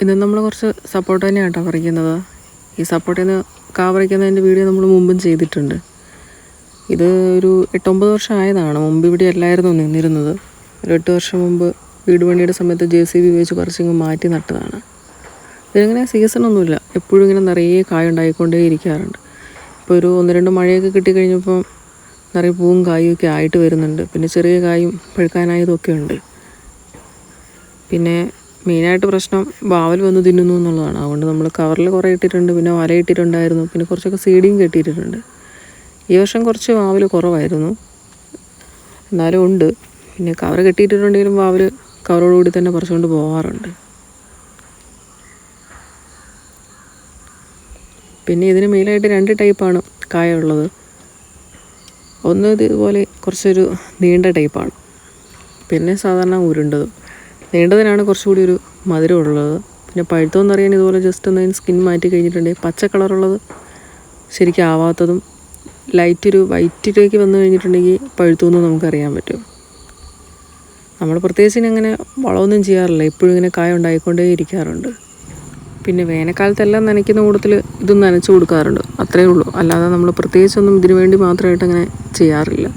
ഇന്ന് നമ്മൾ കുറച്ച് സപ്പോർട്ട് തന്നെയാണ് കേട്ടോ പറിക്കുന്നത്. ഈ സപ്പോർട്ടിൽ നിന്ന് കാ പറിക്കുന്നതിൻ്റെ വീഡിയോ നമ്മൾ മുമ്പും ചെയ്തിട്ടുണ്ട്. ഇത് ഒരു 8-9 വർഷം ആയതാണ്. മുമ്പ് ഇവിടെ അല്ലായിരുന്നു നിന്നിരുന്നത്. ഒരു 8 വർഷം മുമ്പ് വീട് പണിയുടെ സമയത്ത് JCB ഉപയോഗിച്ച് പറിച്ചിങ്ങ് മാറ്റി നട്ടതാണ്. ഇതിങ്ങനെ സീസണൊന്നുമില്ല, എപ്പോഴും ഇങ്ങനെ നിറയെ കായ ഉണ്ടായിക്കൊണ്ടേ ഇരിക്കാറുണ്ട്. ഇപ്പോൾ ഒരു 1-2 മഴയൊക്കെ കിട്ടിക്കഴിഞ്ഞപ്പോൾ നിറയെ പൂവും കായും ഒക്കെ ആയിട്ട് വരുന്നുണ്ട്. പിന്നെ ചെറിയ കായും പഴുക്കാനായതൊക്കെ ഉണ്ട്. പിന്നെ മെയിനായിട്ട് പ്രശ്നം വാവൽ വന്ന് തിന്നുന്നു എന്നുള്ളതാണ്. അതുകൊണ്ട് നമ്മൾ കവറിൽ കുറേ ഇട്ടിട്ടുണ്ട്, പിന്നെ വല ഇട്ടിട്ടുണ്ടായിരുന്നു, പിന്നെ കുറച്ചൊക്കെ സീഡിങ് കെട്ടിയിട്ടുണ്ട്. ഈ വർഷം കുറച്ച് വാവൽ കുറവായിരുന്നു, എന്നാലും ഉണ്ട്. പിന്നെ കവർ കെട്ടിയിട്ടുണ്ടെങ്കിലും വാവൽ കവറോടുകൂടി തന്നെ പറിച്ചുകൊണ്ട് പോകാറുണ്ട്. പിന്നെ ഇതിന് മെയിനായിട്ട് 2 ടൈപ്പാണ് കായ ഉള്ളത്. ഒന്ന് ഇതുപോലെ കുറച്ചൊരു നീണ്ട ടൈപ്പാണ്, പിന്നെ സാധാരണ ഉരുണ്ടതും. നീണ്ടതിനാണ് കുറച്ചുകൂടി ഒരു മധുരമുള്ളത്. പിന്നെ പഴുത്തമെന്നറിയാൻ ഇതുപോലെ ജസ്റ്റ് ഒന്ന് സ്കിൻ മാറ്റി കഴിഞ്ഞിട്ടുണ്ടെങ്കിൽ പച്ച കളറുള്ളത് ശരിക്കും ആവാത്തതും ലൈറ്റ് ഒരു വൈറ്റിലേക്ക് വന്നു കഴിഞ്ഞിട്ടുണ്ടെങ്കിൽ പഴുത്തു എന്ന് നമുക്കറിയാൻ പറ്റും. നമ്മൾ പ്രത്യേകിച്ച് അങ്ങനെ വളമൊന്നും ചെയ്യാറില്ല, എപ്പോഴും ഇങ്ങനെ കായ ഉണ്ടായിക്കൊണ്ടേ ഇരിക്കാറുണ്ട്. പിന്നെ വേനൽക്കാലത്തെല്ലാം നനയ്ക്കുന്ന കൂട്ടത്തിൽ ഇതും നനച്ചു കൊടുക്കാറുണ്ട്, അത്രയേ ഉള്ളൂ. അല്ലാതെ നമ്മൾ പ്രത്യേകിച്ചൊന്നും ഇതിനു വേണ്ടി മാത്രമായിട്ട് അങ്ങനെ ചെയ്യാറില്ല.